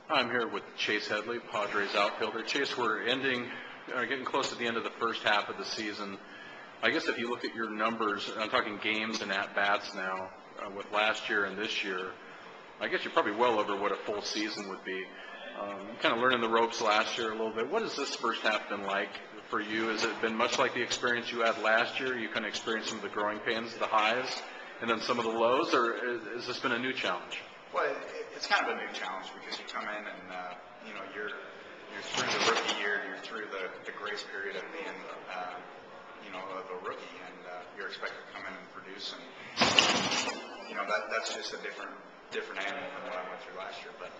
I'm here with Chase Headley, Padres outfielder. Chase, we're getting close to the end of the first half of the season. I guess if you look at your numbers, I'm talking games and at-bats now, with last year and this year, I guess you're probably well over what a full season would be. Kind of learning the ropes last year a little bit. What has this first half been like for you? Has it been much like the experience you had last year? You kind of experienced some of the growing pains, the highs, and then some of the lows, or has this been a new challenge? Well, it's kind of a new challenge because you come in and you're through the rookie year, you're through the grace period of being of a rookie, and you're expected to come in and produce, and that's just a different animal than what I went through last year. But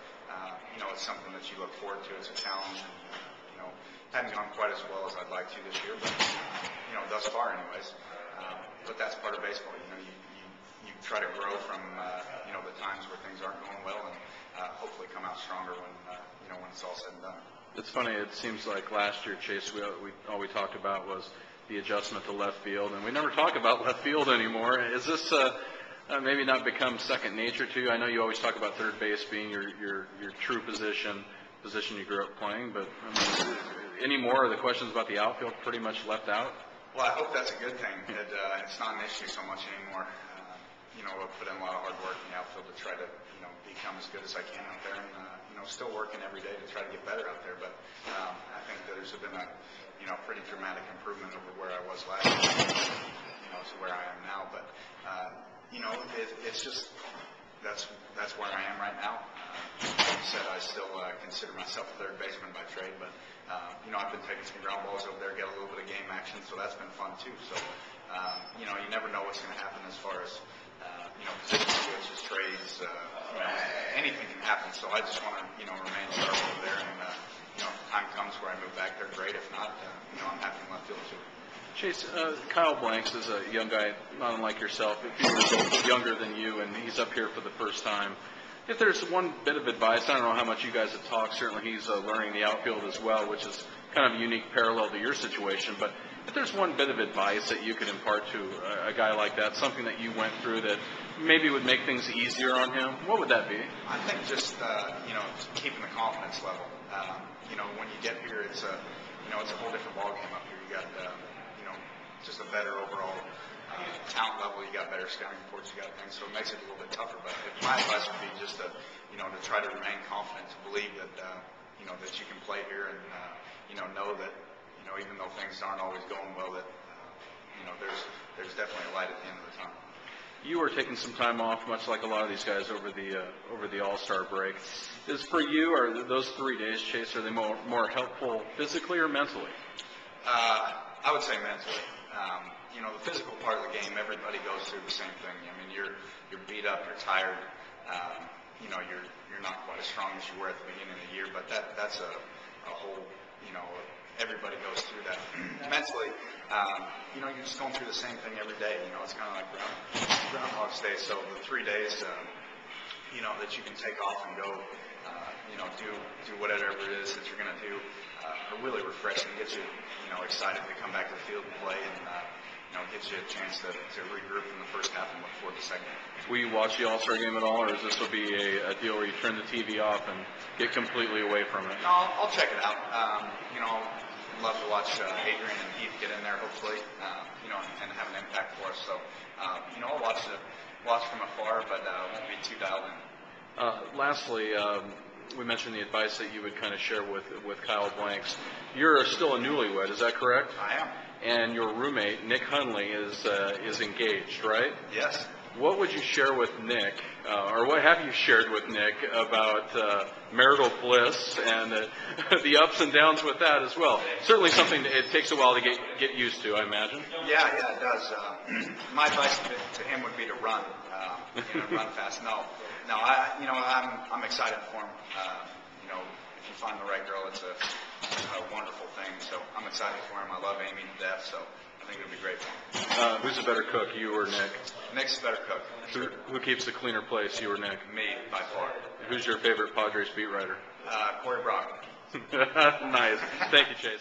it's something that you look forward to. It's a challenge, and hadn't gone quite as well as I'd like to this year, but thus far, anyways. But that's part of baseball. You try to grow from the times where things aren't going well, and hopefully come out stronger when it's all said and done. It's funny. It seems like last year, Chase, all we talked about was the adjustment to left field, and we never talk about left field anymore. Is this maybe not become second nature to you? I know you always talk about third base being your true position you grew up playing, but any more of the questions about the outfield pretty much left out? Well, I hope that's a good thing. It's not an issue so much anymore. I've put in a lot of hard work in the outfield to try to become as good as I can out there, and still working every day to try to get better out there. But I think that there's been a pretty dramatic improvement over where I was last year, to where I am now. But it's just that's where I am right now. Like you said, I still consider myself a third baseman by trade, but I've been taking some ground balls over there, get a little bit of game action, so that's been fun too. So you never know what's going to happen as far as position switches, trades, anything can happen. So I just want to remain sharp over there, and if time comes where I move back there, great. If not, I'm happy in left field too. Chase, Kyle Blanks is a young guy, not unlike yourself, a few years younger than you, and he's up here for the first time. If there's one bit of advice, I don't know how much you guys have talked, certainly he's learning the outfield as well, which is kind of a unique parallel to your situation, but if there's one bit of advice that you could impart to a guy like that, something that you went through that maybe would make things easier on him, what would that be? I think just, keeping the confidence level. When you get here, it's a whole different ballgame up here. You got, just a better overall talent level. You got better scouting reports. You got things, so it makes it a little bit tougher. But my advice would be just to try to remain confident, to believe that that you can play here, and know that even though things aren't always going well, that there's definitely a light at the end of the tunnel. You were taking some time off, much like a lot of these guys over the All-Star break. Is for you, are those 3 days, Chase, are they more helpful physically or mentally? I would say mentally. The physical part of the game, everybody goes through the same thing. I mean, you're beat up, you're tired. You're not quite as strong as you were at the beginning of the year, but that's a whole. Everybody goes through that. Mentally, you're just going through the same thing every day. It's kind of like Groundhog's Day. So the 3 days, that you can take off and go, do whatever it is that you're going to do, are really refreshing. Gets you, excited to come back to the field and play, and gives you a chance to regroup in the first half and look forward to the second. Will you watch the All-Star game at all, or is this will be a deal where you turn the TV off and get completely away from it? No, I'll check it out. Love to watch Adrian and Heath get in there, hopefully, and have an impact for us. So, I'll watch from afar, but won't be too dialed in. Lastly, we mentioned the advice that you would kind of share with Kyle Blanks. You're still a newlywed, is that correct? I am. And your roommate, Nick Hundley, is engaged, right? Yes. What would you share with Nick, or what have you shared with Nick about marital bliss and the ups and downs with that as well? Certainly something that it takes a while to get used to, I imagine. Yeah, it does. My advice to him would be to run, run fast. No, I'm excited for him. If you find the right girl, it's a wonderful thing. So I'm excited for him. I love Amy to death, so I think it'll be great for him. Who's a better cook, you or Nick? Nick's a better cook. Who keeps a cleaner place, you or Nick? Me, by far. Who's your favorite Padres beat writer? Corey Brock. Nice. Thank you, Chase.